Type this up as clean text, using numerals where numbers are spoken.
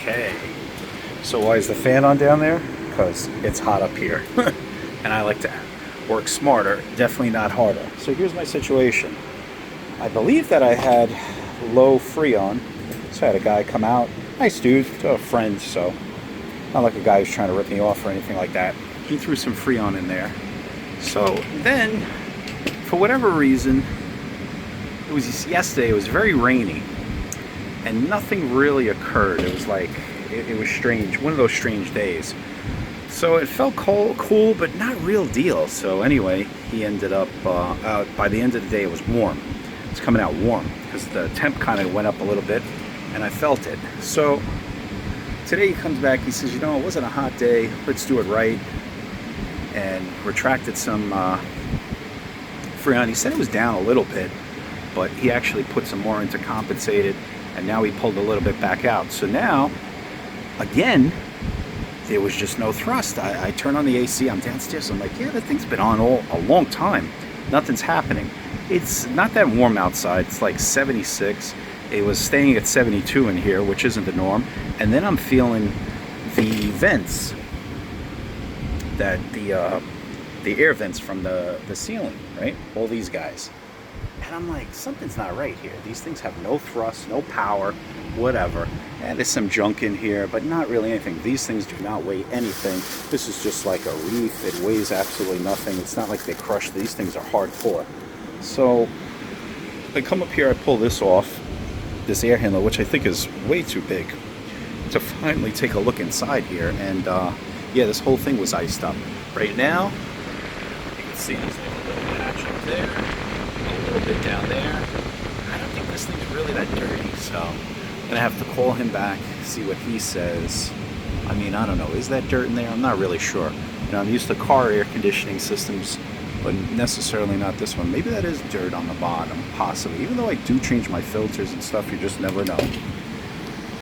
Okay, so why is the fan on down there? Because it's hot up here. And I like to work smarter, definitely not harder. So here's my situation. I believe that I had low Freon. So I had a guy come out, nice dude, a friend, so not like a guy who's trying to rip me off or anything like that. He threw some Freon in there. So then, for whatever reason, it was yesterday, it was very rainy, and nothing really occurred. It was like, it was strange, one of those strange days. So it felt cool, but not real deal. So anyway, he ended up, by the end of the day, it was warm. It's coming out warm, because the temp kind of went up a little bit, and I felt it. So today he comes back, he says, you know, it wasn't a hot day, let's do it right. And retracted some Freon. He said it was down a little bit, but he actually put some more in to compensate it, and now he pulled a little bit back out. So now, again, there was just no thrust. I turn on the AC, I'm downstairs, I'm like, yeah, that thing's been on a long time. Nothing's happening. It's not that warm outside, it's like 76. It was staying at 72 in here, which isn't the norm. And then I'm feeling the vents, that the air vents from the ceiling, right? All these guys. And I'm like, something's not right here. These things have no thrust, no power, whatever. And there's some junk in here, but not really anything. These things do not weigh anything. This is just like a reef. It weighs absolutely nothing. It's not like they crush. These things are hardcore. So I come up here, I pull this off, this air handler, which I think is way too big, to finally take a look inside here. And yeah, this whole thing was iced up. Right now, you can see there's like a little patch up there, a little bit down there. I don't think this thing's really that dirty, so I'm gonna have to call him back, see what he says. I mean, I don't know, is that dirt in there? I'm not really sure. You know, I'm used to car air conditioning systems, but necessarily not this one. Maybe that is dirt on the bottom, possibly. Even though I do change my filters and stuff, you just never know.